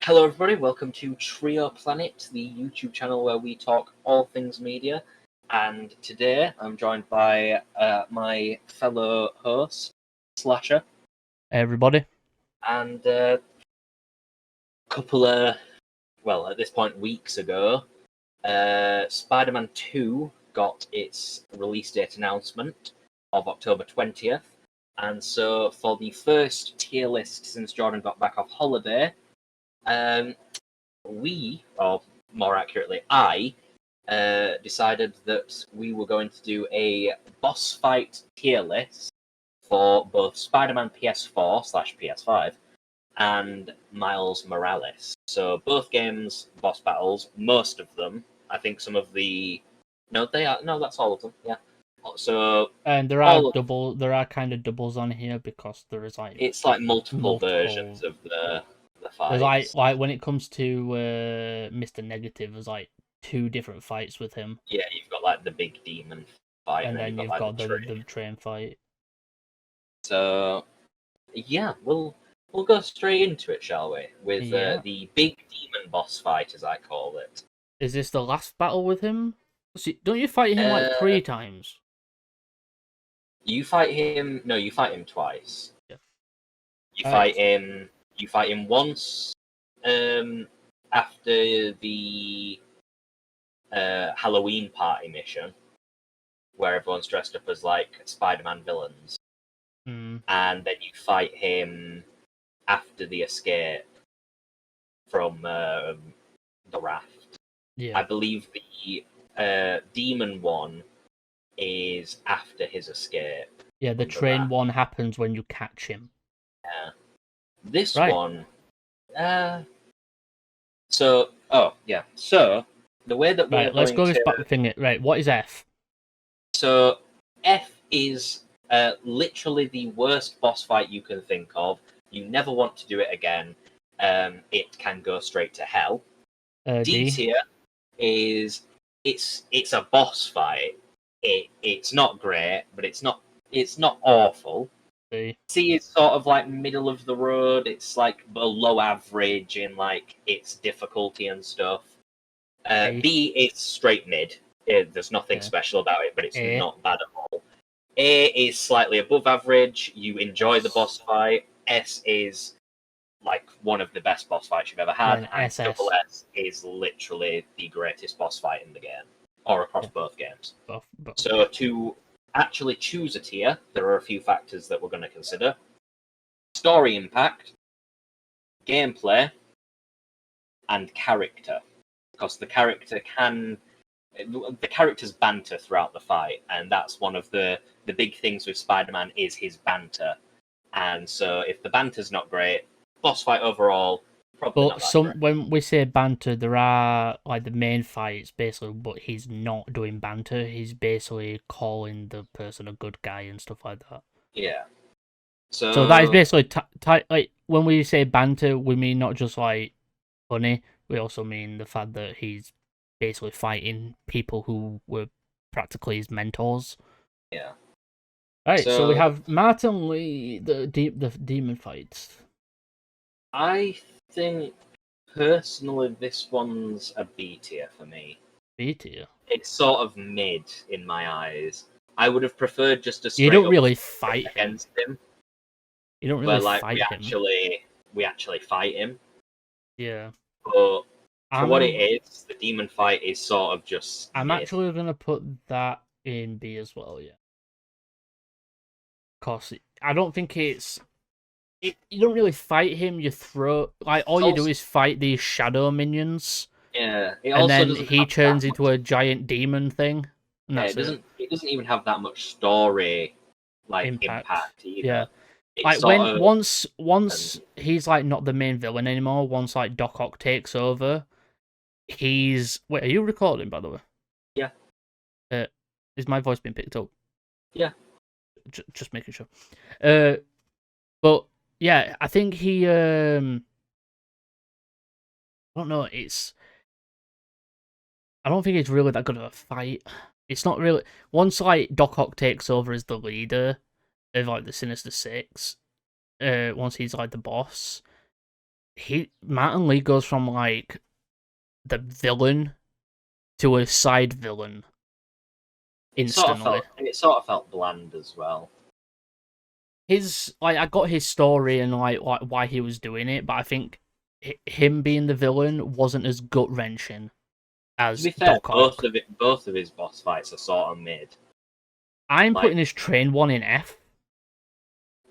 Hello, everybody. Welcome to Trio Planet, the YouTube channel where we talk all things media. And today I'm joined by my fellow host, Slasher. Hey everybody. And a couple of, well, at this point, weeks ago, Spider-Man 2 got its release date announcement of October 20th. And so for the first tier list since Jordan got back off holiday, we, or more accurately, I, decided that we were going to do a boss fight tier list for both Spider-Man PS4/PS5 and Miles Morales. So both games, boss battles, most of them. I think some of the that's all of them. Yeah. So And there are kind of doubles on here because there is like it's like multiple versions of the fights. There's like when it comes to Mr. Negative, there's like 2 different fights with him. Yeah, you've got like the big demon fight, and then you've got the train fight. So yeah, we'll go straight into it, shall we? With the big demon boss fight, as I call it. Is this the last battle with him? Don't you fight him like 3 times? You fight him. No, you fight him twice. Yeah. You fight him. You fight him once. After the Halloween party mission, where everyone's dressed up as like Spider-Man villains, and then you fight him after the escape from the raft. Yeah, I believe the demon one is after his escape. Yeah, the train one happens when you catch him. Yeah. This one. So the way that we're let's go this thing. Right, what is F? So F is literally the worst boss fight you can think of. You never want to do it again. It can go straight to hell. D tier is it's a boss fight. It's not great, but it's not awful. C is sort of like middle of the road. It's like below average in like its difficulty and stuff. B is straight mid. There's nothing special about it, but it's not bad at all. A is slightly above average. You enjoy the boss fight. S is like one of the best boss fights you've ever had. And double S is literally the greatest boss fight in the game, or across both games. So to actually choose a tier, there are a few factors that we're going to consider. Story impact, gameplay, and character. Because the character's banter throughout the fight, and that's one of the big things with Spider-Man is his banter. And so if the banter's not great, boss fight overall, probably not that great. When we say banter, there are like the main fights basically, but he's not doing banter. He's basically calling the person a good guy and stuff like that. Yeah. So that is basically like when we say banter, we mean not just like funny. We also mean the fact that he's basically fighting people who were practically his mentors. Yeah. Right, so we have Martin Lee, the demon fights. I think personally this one's a B tier for me. B tier? It's sort of mid in my eyes. I would have preferred just a straight You don't really fight against him. You don't really fight him. We actually fight him. Yeah. But for what it is, the demon fight is sort of just I'm actually going to put that in B as well, yeah. Because I don't think it's... You don't really fight him, you throw... Like, all you do is fight these shadow minions. Yeah. And then he turns into a giant demon thing. Yeah, it doesn't even have that much story, like, impact either. Yeah. Like, once he's, like, not the main villain anymore, once, like, Doc Ock takes over, he's... Wait, are you recording, by the way? Yeah. Is my voice being picked up? Yeah. Just making sure. But, yeah, I think he... I don't know, I don't think it's really that good of a fight. It's not really... Once, like, Doc Ock takes over as the leader of, like, the Sinister Six, once he's, like, the boss, Martin Lee goes from like the villain to a side villain instantly. It sort of felt bland as well. I got his story and like why he was doing it, but I think him being the villain wasn't as gut wrenching as To be fair, Doc Ock. both of his boss fights are sort of mid. I'm putting his train one in F.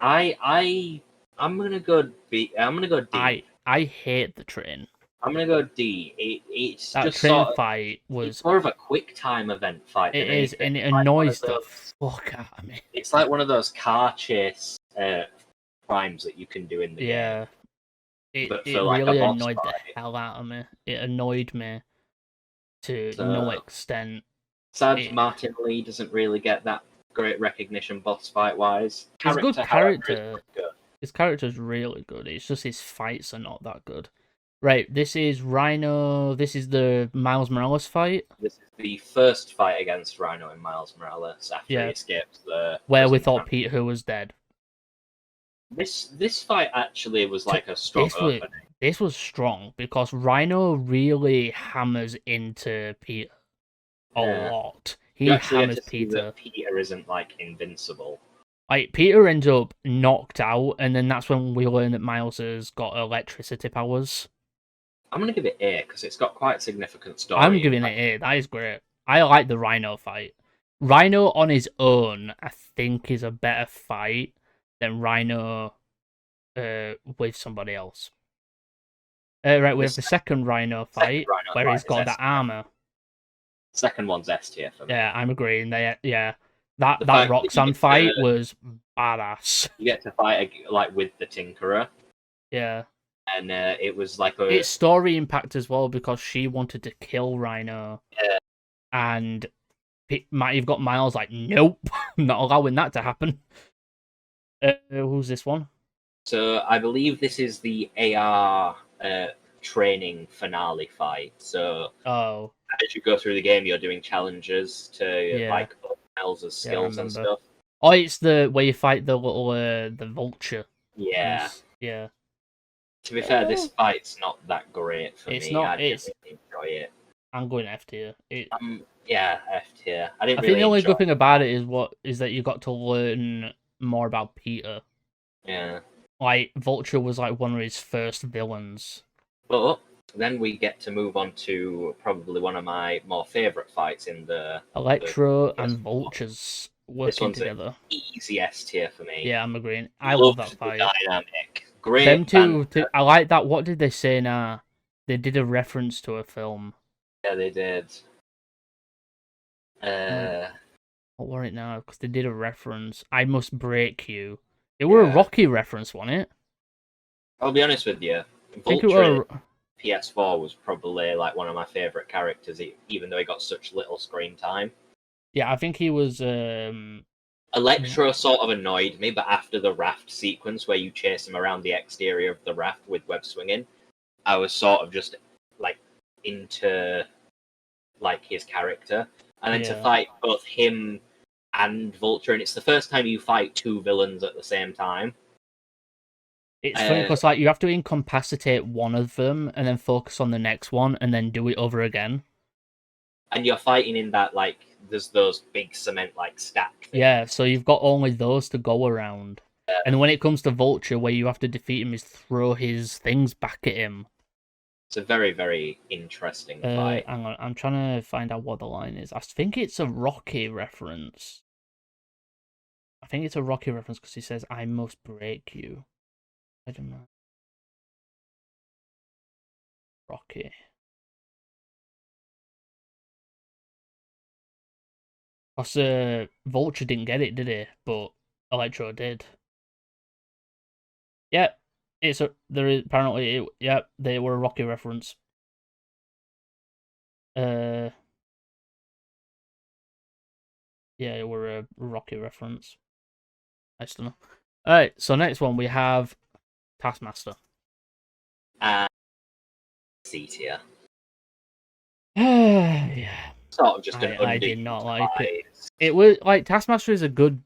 I'm gonna go B. I'm gonna go D. I hate the train. I'm gonna go D. It's that just train sort of, fight was. It's more of a quick time event fight. It than is, anything. and it Like annoys the fuck out of me. It's like one of those car chase crimes that you can do in the game. It like really annoyed the hell out of me. It annoyed me to no extent. Sad Martin Lee doesn't really get that great recognition boss fight wise. He's a good character. His character's really good. It's just his fights are not that good. Right, this is Rhino. This is the Miles Morales fight. This is the first fight against Rhino and Miles Morales after he escapes the. Where we thought Peter was dead. This fight actually was like a strong opening. This was strong because Rhino really hammers into Peter a lot. He hammers Peter. Peter isn't like invincible. Like Peter ends up knocked out, and then that's when we learn that Miles has got electricity powers. I'm gonna give it A because it's got quite significant story. I'm giving it A. That is great. I like the Rhino fight. Rhino on his own, I think, is a better fight than Rhino with somebody else. Right, we have the second Rhino fight where he's got that armor. Second one's S tier for me. Yeah, I'm agreeing. That Roxanne fight was badass. You get to fight like with the Tinkerer. Yeah. And it was like it's story impact as well because she wanted to kill Rhino. Yeah. And you've got Miles like, nope, I'm not allowing that to happen. Who's this one? So I believe this is the AR training finale fight. So as you go through the game, you're doing challenges to like up Miles' skills and stuff. Oh, it's the where you fight the little the vulture. Yeah. Yeah. To be fair, this fight's not that great for me. I didn't really enjoy it. I'm going F tier. Yeah, F tier. I think the only good thing about it is that you got to learn more about Peter. Yeah. Like Vulture was like one of his first villains. But then we get to move on to probably one of my more favourite fights in the Electro and Vultures working together. Easy S tier for me. Yeah, I'm agreeing. I love that fight. Dynamic. Great. Them two, I like that. What did they say now? They did a reference to a film. Yeah, they did. What were it now? Because they did a reference. I Must Break You. It were a Rocky reference, wasn't it? I'll be honest with you. Vulture PS4 was probably like one of my favourite characters, even though he got such little screen time. Yeah, I think he was. Electro sort of annoyed me, but after the raft sequence where you chase him around the exterior of the raft with web swinging, I was sort of just like into like his character, and then to fight both him and Vulture, and it's the first time you fight two villains at the same time. It's funny because like you have to incapacitate one of them and then focus on the next one and then do it over again. And you're fighting in that like there's those big cement like stack things. Yeah, so you've got only those to go around. Yeah. And when it comes to Vulture, where you have to defeat him is throw his things back at him. It's a very, very interesting fight. Hang on, I'm trying to find out what the line is. I think it's a Rocky reference. I think it's a Rocky reference because he says, "I must break you." I don't know. Rocky. Because Vulture didn't get it, did he? But Electro did. Yep, they were a Rocky reference. Yeah, it were a Rocky reference. I still know. Alright, so next one we have Taskmaster. C tier. Yeah. Sort of just I did not like it. It was like Taskmaster is a good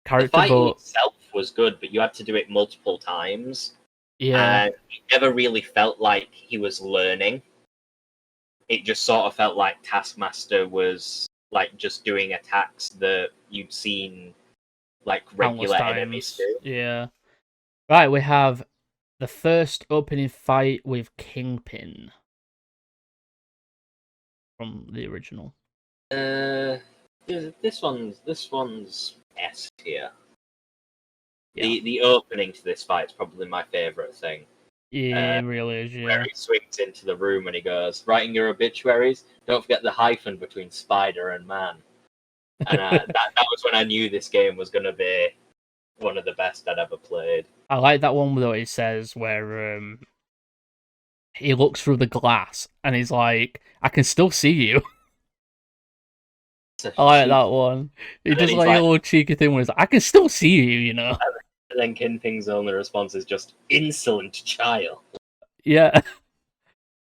character, the fight but itself was good, but you had to do it multiple times. Yeah. And it never really felt like he was learning. It just sort of felt like Taskmaster was like just doing attacks that you'd seen like Countless regular enemies times. do. Yeah. Right, we have the first opening fight with Kingpin from the original. This one's S tier. Yeah. The opening to this fight is probably my favourite thing. Yeah, it really is, Where yeah. he swings into the room and he goes, "Writing your obituaries, don't forget the hyphen between spider and man." And that was when I knew this game was going to be one of the best I'd ever played. I like that one though it says where he looks through the glass and he's like, I can still see you. It's a I like cheap. that one. He And then does he's like a like, little cheeky thing where he's like, I can still see you, you know? and then Kingpin's only response is just insolent child. Yeah.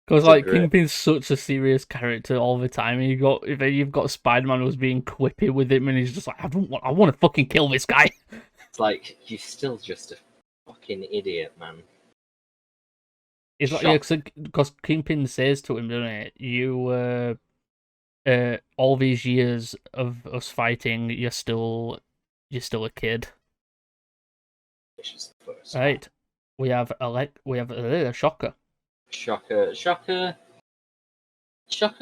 Because It's a like great. Kingpin's such a serious character all the time. And you've got Spider-Man who's being quippy with him and he's just like, I want to fucking kill this guy. It's like you're still just a fucking idiot, man. It's like, yeah, because Kingpin says to him, doesn't it? All these years of us fighting, you're still a kid. Right. We have a Shocker. Shocker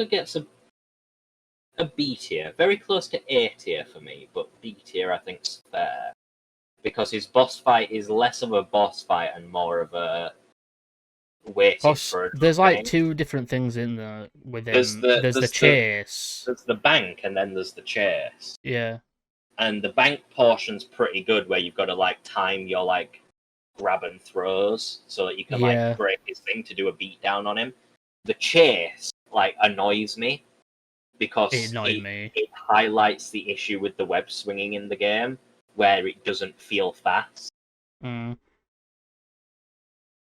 gets a B tier, very close to A tier for me, but B tier I think's fair because his boss fight is less of a boss fight and more of a waiting for an There's like opening. two different things in there with There's him. the There's the there's chase. there's the bank and then there's the chase. Yeah. And the bank portion's pretty good where you've got to like time your like grab and throws so that you can Yeah. like break his thing to do a beat down on him. The chase like annoys me because It annoyed me. it highlights the issue with the web swinging in the game where it doesn't feel fast. Mm.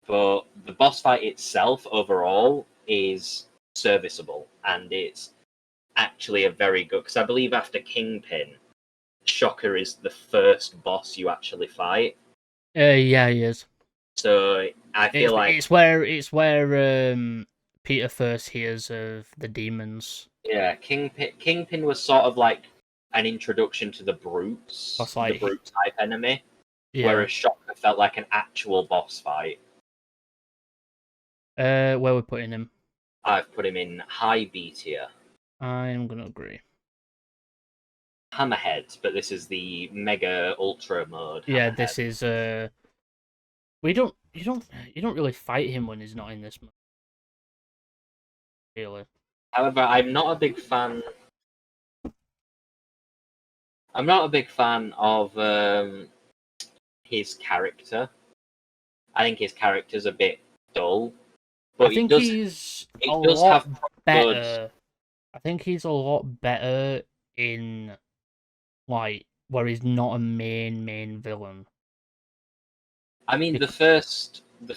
But the boss fight itself overall is serviceable and it's actually a very good because I believe after Kingpin, Shocker is the first boss you actually fight. Yeah, he is. So I feel like it's where Peter first hears of the demons. yeah, Kingpin was sort of like an introduction to the brutes, That's the like brute type enemy, yeah. whereas Shocker felt like an actual boss fight. Where we're putting him? I've put him in high B tier. I'm gonna agree. Hammerhead, but this is the mega ultra mode. Yeah, Hammerhead. this is you don't really fight him when he's not in this mode. Really. However, I'm not a big fan. I'm not a big fan of his character. I think his character's a bit dull. But I think he's a does lot have better. good. I think he's a lot better in like where he's not a main villain. I mean, the first of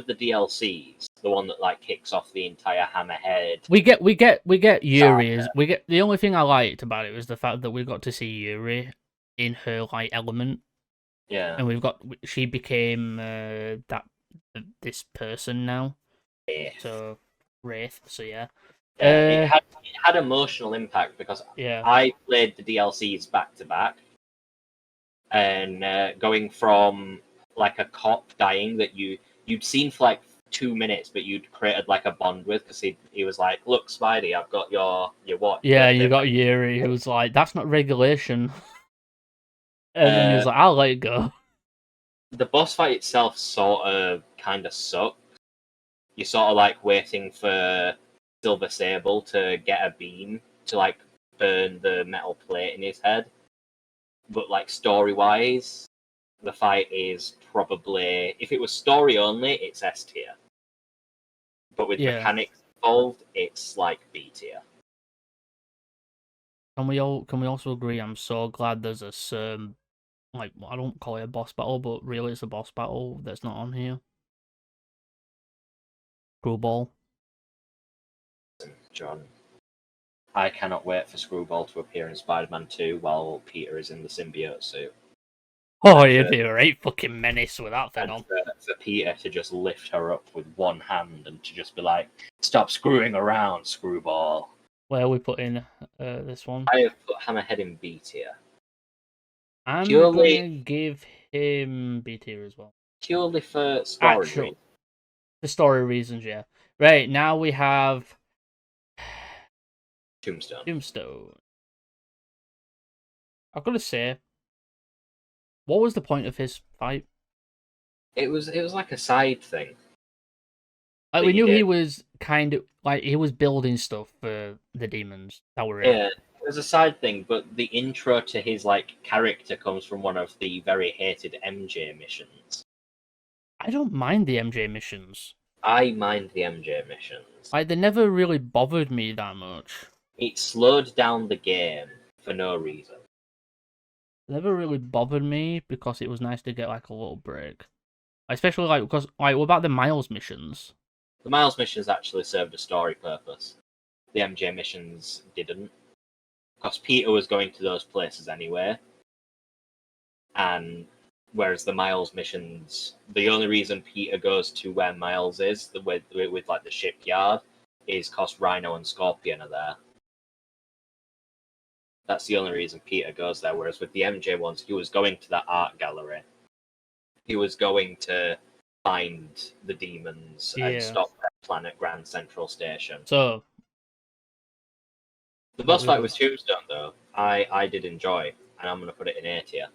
the DLCs, the one that like kicks off the entire Hammerhead. We get Yuri. We get the only thing I liked about it was the fact that we got to see Yuri in her like element. Yeah. And she became this person now. Wraith. So Wraith. So yeah. Yeah, it had emotional impact because yeah. I played the DLCs back to back, and going from like a cop dying that you'd seen for like 2 minutes, but you'd created like a bond with because he was like, "Look, Spidey, I've got your what?" Yeah, you got Yuri, who's like, "That's not regulation," and then he was like, "I'll let it go." The boss fight itself sort of kind of sucked. You're sort of like waiting for Silver Sable to get a beam to like burn the metal plate in his head. But like story wise, the fight is probably, if it was story only, it's S tier. But with mechanics involved, it's like B tier. Can we also agree? I'm so glad there's a like I don't call it a boss battle, but really it's a boss battle that's not on here. Screwball. John, I cannot wait for Screwball to appear in Spider-Man 2 while Peter is in the symbiote suit. Oh, you'd be a right fucking menace with that thing And on. for Peter to just lift her up with one hand and to just be like, "Stop screwing around, screwball." Where are we putting this one? I have put Hammerhead in B tier. I'm Purely, gonna give him B tier as well. purely for story Actual, for story reasons, yeah. Right, now we have Tombstone. Tombstone. I've got to say, what was the point of his fight? It was like a side thing Like, that we you knew he did. was kind of like he was building stuff for the demons. That were it. Yeah, it was a side thing, but the intro to his like character comes from one of the very hated MJ missions. I don't mind the MJ missions. I mind the MJ missions. Like, they never really bothered me that much. It slowed down the game for no reason. They never really bothered me because it was nice to get like a little break. Especially like because like what about the Miles missions? The Miles missions actually served a story purpose. The MJ missions didn't. Because Peter was going to those places anyway. And whereas the Miles missions, the only reason Peter goes to where Miles is, with like the shipyard, is because Rhino and Scorpion are there. That's the only reason Peter goes there. Whereas with the MJ ones, he was going to that art gallery. He was going to find the demons and Yeah. stop their planet Grand Central Station. So The boss fight with Tombstone, though, I did enjoy, and I'm gonna put it in A tier.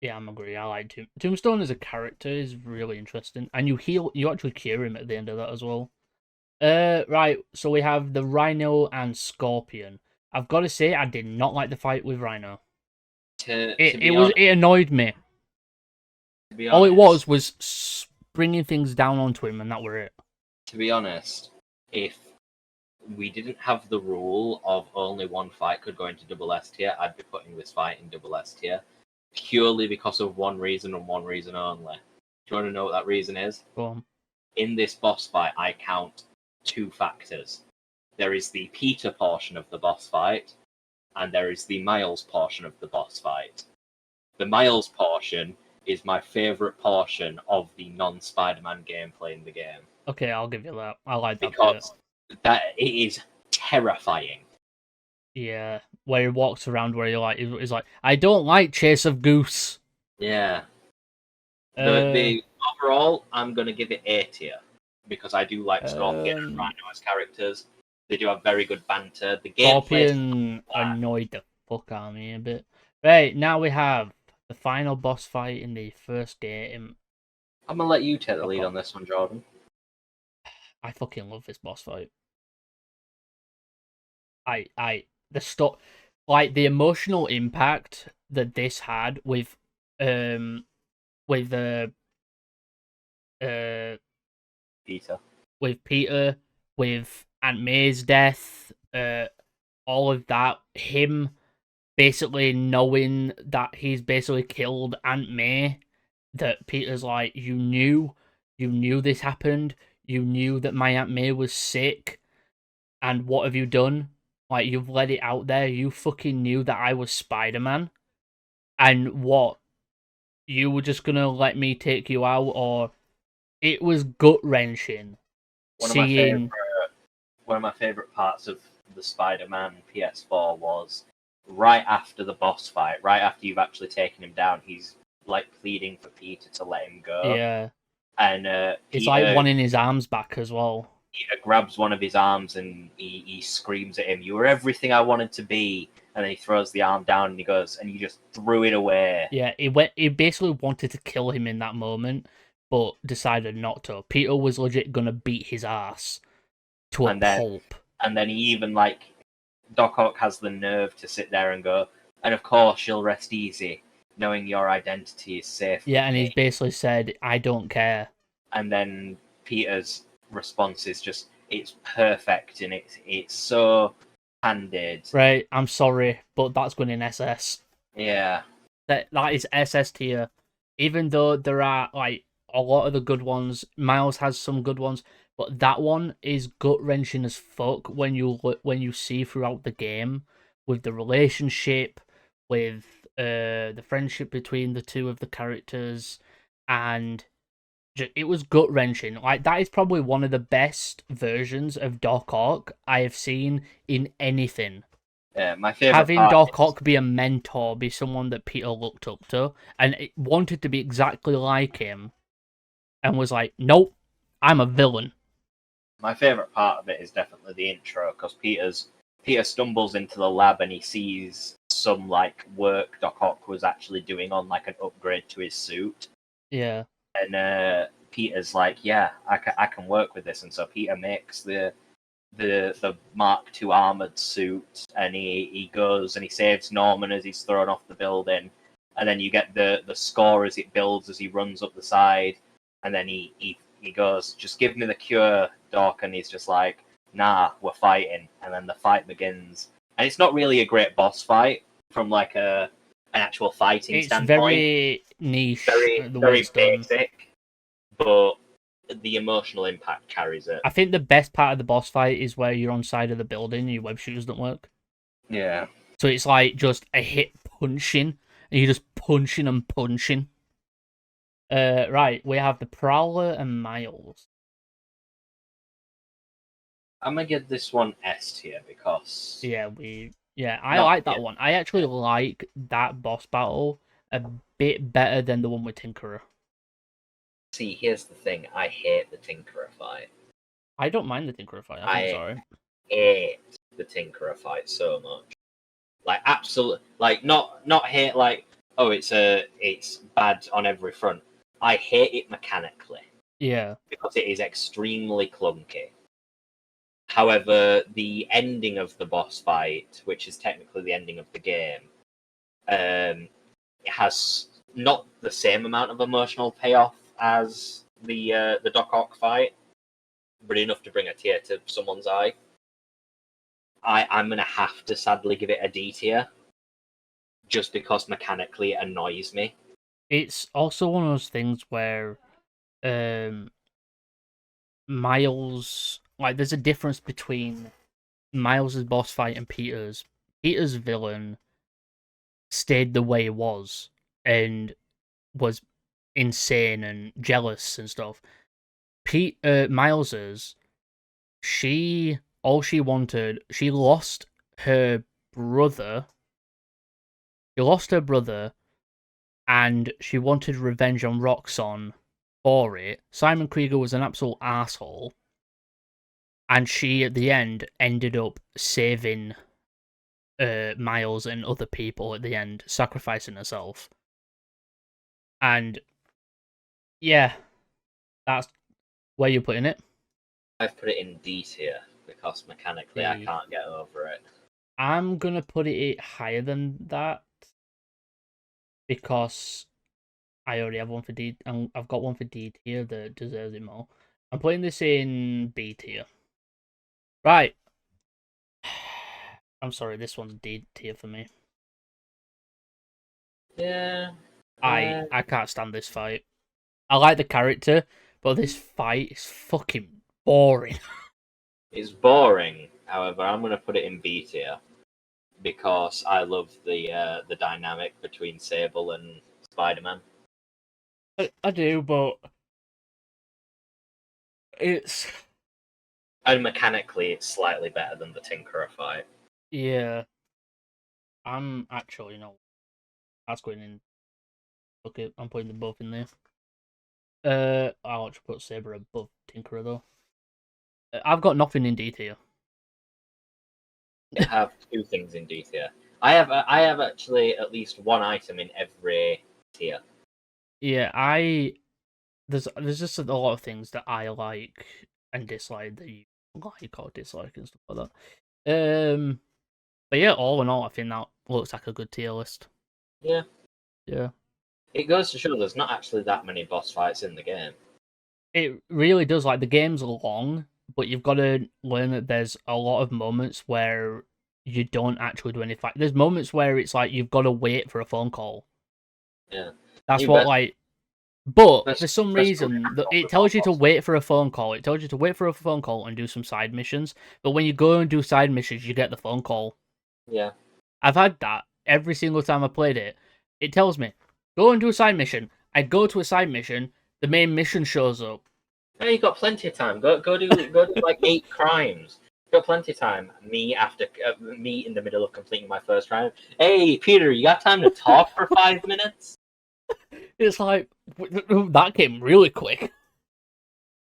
yeah, I'm agree. I like Tombstone as a character is really interesting, and you actually cure him at the end of that as well. Right. So we have the Rhino and Scorpion. I've got to say, I did not like the fight with Rhino. It annoyed me. To be All it honest, was bringing things down onto him, and that were it. to be honest, if we didn't have the rule of only one fight could go into double S tier, I'd be putting this fight in double S tier purely because of one reason and one reason only. Do you want to know what that reason is? Go on. In this boss fight, I count two factors. There is the Peter portion of the boss fight, and there is the Miles portion of the boss fight. The Miles portion is my favourite portion of the non-Spider-Man gameplay in the game. Okay, I'll give you that. I like that because it is terrifying. Yeah, where he walks around, where he's like, I don't like Chase of Goose. Yeah. The overall, I'm gonna give it A tier because I do like Scorpion and Rhino as characters. They do have very good banter. The gameplay Scorpion annoyed the fuck out of me a bit. Right, now we have the final boss fight in the first game. I'm gonna let you take the lead on this one, Jordan. I fucking love this boss fight. Like the emotional impact that this had with Peter. With Peter, with Aunt May's death, all of that, him basically knowing that he's basically killed Aunt May, that Peter's like, you knew this happened, you knew that my Aunt May was sick, and what have you done? Like, you've let it out there, you fucking knew that I was Spider-Man, and what? You were just gonna let me take you out, or... It was gut-wrenching. One of my favorite parts of the Spider-Man PS4 was right after the boss fight, right after you've actually taken him down, he's like pleading for Peter to let him go. Yeah. And it's like wanting his arms back as well. Peter grabs one of his arms and he screams at him, "You were everything I wanted to be." And then he throws the arm down and he goes, "And you just threw it away." Yeah, he basically wanted to kill him in that moment, but decided not to. Peter was legit gonna beat his ass to a pulp. And then he even, like, Doc Ock has the nerve to sit there and go, "And of course you'll rest easy, knowing your identity is safe." Yeah, and he's basically said, "I don't care." And then Peter's response is just, it's perfect, and it's so handed. Right, I'm sorry, but that's going in SS. Yeah. That is SS tier. Even though there are, like, a lot of the good ones, Miles has some good ones, but that one is gut-wrenching as fuck when you see throughout the game, with the relationship, with the friendship between the two of the characters, and it was gut wrenching. Like, that is probably one of the best versions of Doc Ock I have seen in anything. My favorite Having part Doc is, Ock be a mentor, be someone that Peter looked up to, and it wanted to be exactly like him, and was like, nope, I'm a villain. my favorite part of it is definitely the intro, because Peter stumbles into the lab and he sees some like work Doc Ock was actually doing on like an upgrade to his suit. Yeah. And Peter's like, yeah, I can work with this, and so Peter makes the Mark II armored suit, and he goes and he saves Norman as he's thrown off the building, and then you get the score as it builds as he runs up the side, and then he goes, just give me the cure, Doc, and he's just like, nah, we're fighting, and then the fight begins, and it's not really a great boss fight from like an actual fighting It's standpoint. very niche, Very the way it's done. basic, but the emotional impact carries it. I think the best part of the boss fight is where you're on side of the building, your web shooters don't work. Yeah. So it's like just a hit punching, and you're just punching and punching. Right, we have the Prowler and Miles. I'm gonna give this one S tier because I like that one. I actually like that boss battle a bit better than the one with Tinkerer. see, here's the thing: I hate the Tinkerer fight. I don't mind the Tinkerer fight. I think it's alright. Hate the Tinkerer fight so much. Like absolutely, like not hate like, oh, it's bad on every front. I hate it mechanically. Yeah. Because it is extremely clunky. However, the ending of the boss fight, which is technically the ending of the game, it has not the same amount of emotional payoff as the Doc Ock fight, but enough to bring a tear to someone's eye. I'm gonna have to sadly give it a D tier, just because mechanically it annoys me. It's also one of those things where Miles, like, there's a difference between Miles's boss fight and Peter's. Peter's villain stayed the way it was and was insane and jealous and stuff. Miles's, she wanted, she lost her brother. She lost her brother, and she wanted revenge on Roxxon for it. Simon Krieger was an absolute asshole, and she at the end ended up saving Miles and other people at the end, sacrificing herself. And yeah, that's where you're putting it. I've put it in D tier because mechanically I can't get over it. I'm gonna put it higher than that because I already have one for D. I've got one for D tier that deserves it more. I'm putting this in B tier. Right. I'm sorry, this one's D tier for me. Yeah. I can't stand this fight. I like the character, but this fight is fucking boring. It's boring. However, I'm going to put it in B tier because I love the dynamic between Sable and Spider-Man. I do, but it's, and mechanically it's slightly better than the Tinkerer fight. Yeah, I'm actually that's going in. Okay, I'm putting them both in there. I'll actually put Saber above Tinkerer though. I've got nothing in D tier. I have two things in D tier. I have actually at least one item in every tier. Yeah, there's just a lot of things that I like and dislike that you like or dislike and stuff like that. But yeah, all in all, I think that looks like a good tier list. Yeah. Yeah. It goes to show there's not actually that many boss fights in the game. It really does. Like, the game's long, but you've got to learn that there's a lot of moments where you don't actually do any fight. There's moments where it's like you've got to wait for a phone call. Yeah. That's what, like... But for some reason, it tells you to wait for a phone call. It tells you to wait for a phone call and do some side missions. But when you go and do side missions, you get the phone call. Yeah. I've had that every single time I played it. It tells me, go and do a side mission. I go to a side mission, the main mission shows up. Oh, you got plenty of time. Go do like 8 crimes. Got plenty of time. Me in the middle of completing my first crime. Hey, Peter, you got time to talk for 5 minutes? It's like that came really quick.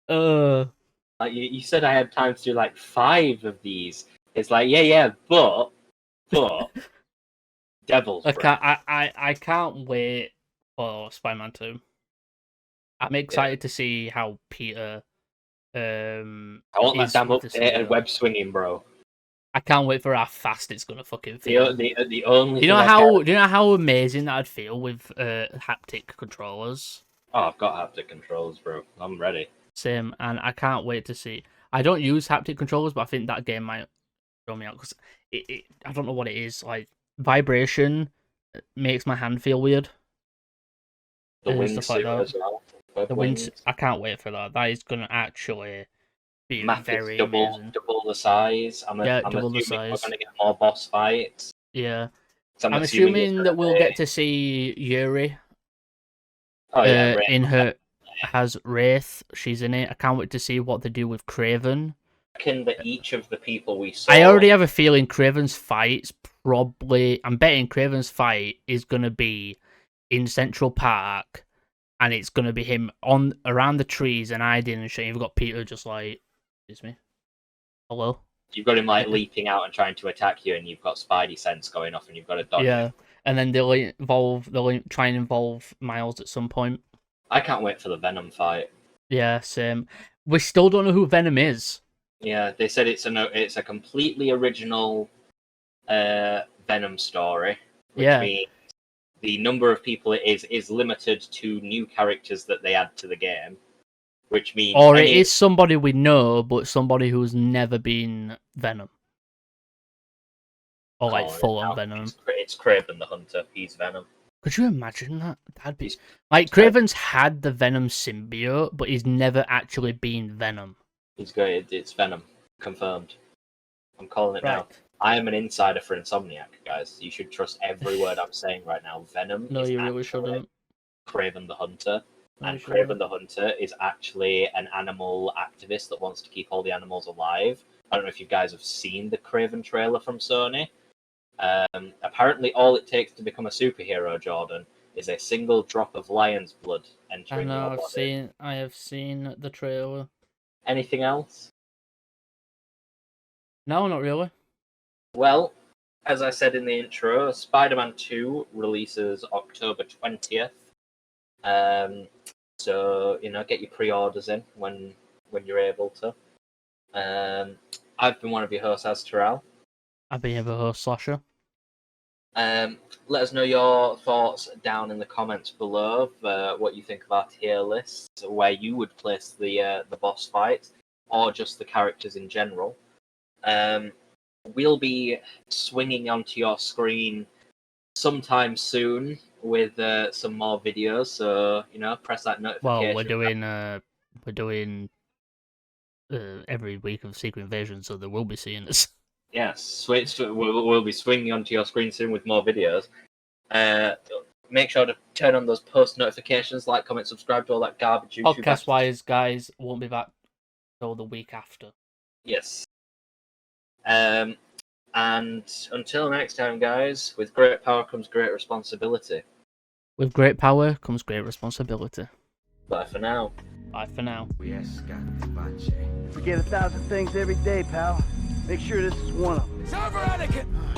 Like you said, I had time to do like 5 of these. It's like yeah, but Devil's Breath. I can't wait for Spider-Man 2. I'm excited to see how Peter. I want that damn updated web swinging, bro. I can't wait for how fast it's gonna fucking feel. The only. Do you know how amazing that'd feel with haptic controllers? Oh, I've got haptic controllers, bro. I'm ready. Same, and I can't wait to see. I don't use haptic controllers, but I think that game might throw me out because I don't know what it is. Like vibration makes my hand feel weird. The wingsuit like as well. The wings. I can't wait for that. That is gonna actually be very double the size. I'm double the assuming size. we're gonna get more boss fights. Yeah, I'm assuming that we'll get to see Yuri. Oh yeah, in her has Wraith. She's in it. I can't wait to see what they do with Kraven. I reckon that each of the people we saw. I already have a feeling Kraven's fight's probably. I'm betting Kraven's fight is gonna be in Central Park, and it's gonna be him on around the trees and hiding and shit. You've got Peter just like, excuse me, hello. You've got him like leaping out and trying to attack you, and you've got Spidey sense going off, and you've got to dodge. Yeah, and then they'll try and involve Miles at some point. I can't wait for the Venom fight. Yeah, same. We still don't know who Venom is. Yeah, they said it's a completely original Venom story. Which means the number of people it is limited to new characters that they add to the game. Which means it is somebody we know, but somebody who's never been Venom. Or like full-on Venom. It's Kraven the Hunter. He's Venom. Could you imagine that? That'd be like Kraven's had the Venom symbiote, but he's never actually been Venom. He's good. It's Venom. Confirmed. I'm calling it now. I am an insider for Insomniac, guys. You should trust every word I'm saying right now. Venom is you really shouldn't. Kraven the Hunter. And Kraven the Hunter is actually an animal activist that wants to keep all the animals alive. I don't know if you guys have seen the Kraven trailer from Sony. Apparently, all it takes to become a superhero, Jordan, is a single drop of lion's blood entering your body. I have seen the trailer. Anything else? No, not really. Well, as I said in the intro, Spider-Man 2 releases October 20th. So, get your pre-orders in when you're able to. I've been one of your hosts, Azteral. I've been your host, Slasher. Let us know your thoughts down in the comments below of what you think of our tier lists, where you would place the boss fights, or just the characters in general. We'll be swinging onto your screen sometime soon with some more videos, so press that notification. Well, we're doing every week of Secret Invasion, so they will be seeing us. Yes, we'll be swinging onto your screen soon with more videos. Make sure to turn on those post notifications, like, comment, subscribe to all that garbage. Podcast-wise, guys, won't be back until the week after. Yes. And until next time, guys, with great power comes great responsibility. With great power comes great responsibility. Bye for now. Bye for now. We forget 1,000 things every day, pal. Make sure this is one of them. It's over, Anakin!